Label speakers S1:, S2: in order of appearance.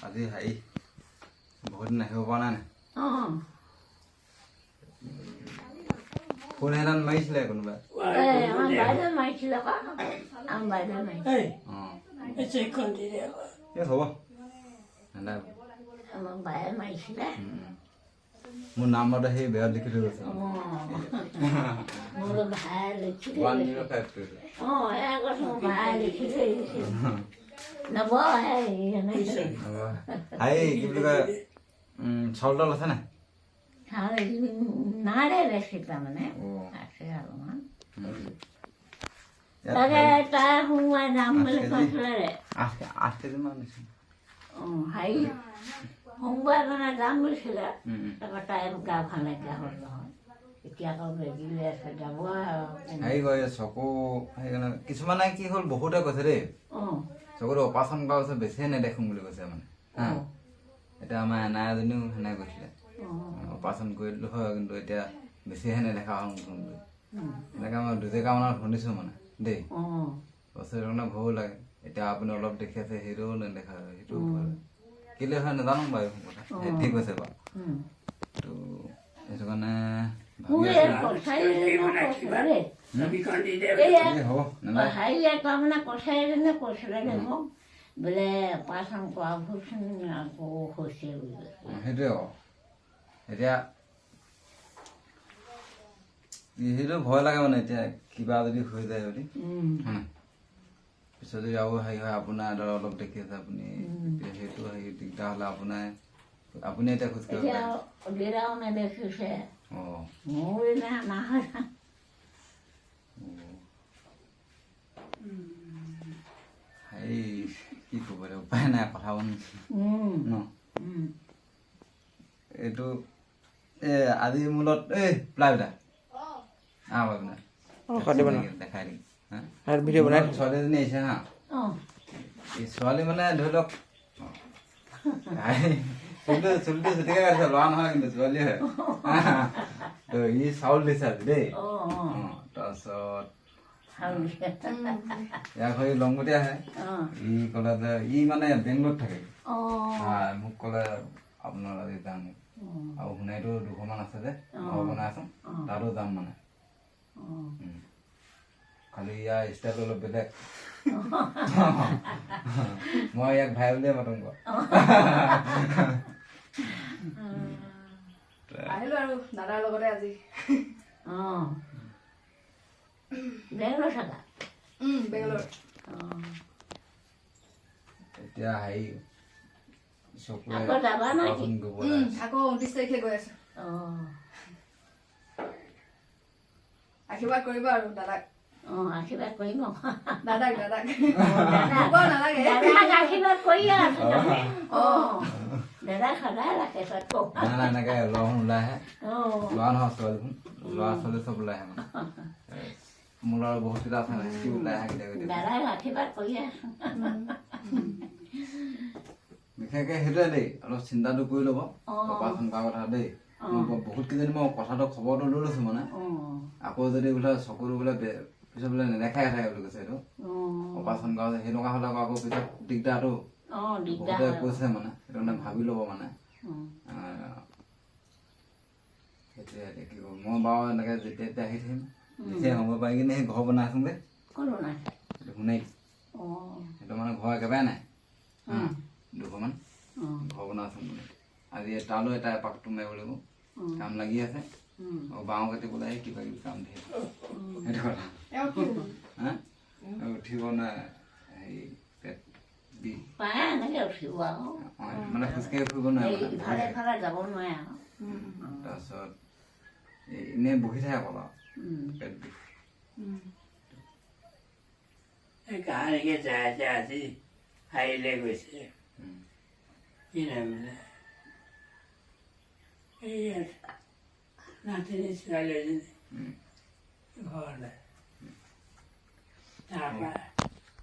S1: আজি হেৰি বহুত দিন আহিব পৰা নাই ফোন সেইদিনা মাৰিছিলে কোনোবা হ'ব মোৰ নাম্বাৰটো সেই বেয়া লিখি থৈ গৈছে কি বুলি কয় চাউল তাউল আছে নাই
S2: সোমবাৰ মানে যাম বুলিছিলে তাৰপৰা তাই গা ভাল নাইকিয়া হ'ল নহয় এতিয়া আকৌ বেজিলে আছে যাব
S1: হেৰি কয় চকু সেইকাৰণে কিছুমানে কি হ'ল বহুতে কৈছে দেই চকুটো অপাৰেশ্যন কৰা পিছত বেছিয়ে নেদেখোঁ বুলি কৈছে মানে এতিয়া আমাৰ এনাই এজনীও সেনেকৈ কৈছিলে অপাৰেশ্যন কৰি দিলোঁ হয় কিন্তু এতিয়া বেছিহে নেদেখা হ'ল নতুন বুলি এনেকৈ মই দুজেগামানত শুনিছোঁ মানে দেই বস্তুটো কাৰণে ভয়ো লাগে এতিয়া আপুনি অলপ দেখি আছে সেইটোও নেদেখা হয় সেইটোও ভয় লাগে কেলে হয় নাজানো বাৰু কথা ঠিক আছে বাৰু তো সেইটো কাৰণে
S2: বোলে অপাৰেশ্যন কৰা ভুলচোন আকৌ হৈছে
S1: সেইটোৱে আকৌ এতিয়া সেইটো ভয় লাগে মানে এতিয়া কিবা যদি হৈ যায় বুলি পিছত যদি আৰু হেৰি হয় আপোনাৰ ধৰ অলপ দেখি আছে আপুনি সেইটো হেৰি দিগদাৰ হ'লে আপুনি এতিয়া খোজকাঢ়িব
S2: নেদেখিছে মোৰ
S1: হেৰি কি ক'ব এতিয়া উপায় নাই কথাবোৰ ন এইটো আজি মূলত প্লাইটা দেখাই দিম ছোৱালীজনী আহিছে হা এই ছোৱালী মানে ধৰি লওক চুলিটো চুটিকে কাটিছে ল'ৰা নহয় কিন্তু ছোৱালী হয় তো ই চাউল দিছে আজি দেই তাৰপিছত ইয়াক হৈ লংগুটি আহে ই ক'লে যে ই মানে বেংগলত থাকে মোক ক'লে আপোনাৰ আজি যাম আৰু সোণাইটো 200মান আছে যে ঘৰ বনাই আছো তাতো যাম মানে খালি ইয়াৰ ষ্টাইলটো অলপ বেলেগ মই ইয়াক ভাই বুলিয়ে মাতোঁ
S3: আহিলো আৰু দাদাৰ লগতে আজি বেংগলৰ
S1: এতিয়া হেৰি চকুৰে
S3: আকৌ 29 তাৰিখে গৈ আছো আশীৰ্বাদ কৰিবা আৰু দাদাক
S2: আশীৰ্বাদ কৰিম
S3: দাদাক
S2: আশীৰ্বাদ কৰি আছো দাদা সদায় ৰাখে
S1: এনেকে ল'ৰা ওলাই আহে ল'ৰা নহয় ছোৱালীখন ল'ৰা ছোৱালী চব ওলাই আহে মানে মোৰ আৰু বহুত কিটা আছে নহয় ওলাই আহে
S2: দাদাক আশীৰ্বাদ কৰি আছো
S1: বিশেষকে সেইটোৱে দেই অলপ চিন্তাটো কৰি ল'ব অপাৰেশ্যন কৰা কথা দেই বহুত কেইজনী মই কথাটো খবৰটো লৈ লৈছো মানে আকৌ যদি বোলে চকুটো বোলে পিছত বোলে নেদেখাই থাকে বুলি কৈছে এইটো অপাৰেশ্যন কৰা সেনেকুৱা হ'লে আকৌ পিছত দিগদাৰটো বহুতে কৈছে মানে সেইটো মানে ভাবি ল'ব মানে সেইটোৱে কি কৰোঁ মই বাৰু এনেকৈ যেতিয়া এতিয়া আহি থাকিম যেতিয়া সময় পাই কিনে সেই ঘৰ বনাই আছোঁগৈ শুনাই সেইটো মানে ঘৰ একেবাৰে নাই 200মান ঘৰ বনাই আছোঁ মানে আজি তালৈ এটা এপাকটো মাৰিব লাগিব কাম লাগি আছে আৰু বাঁহ কাটিবলৈ আহি কিবা কিবি কাম ধৰিব সেইটো কথা উঠিব নাই হেৰি পেট বিষ মানে খোজকাঢ়ি ফুৰিব নোৱাৰে তাৰপিছত এনেই বহি থাকে অকল আৰু পেট বিষ
S4: কাহানিকে যাই আজি হাৰিলে গৈছে কি নামিলে এই নাতিনী ছোৱালী এজনী ঘৰলৈ তাৰপৰা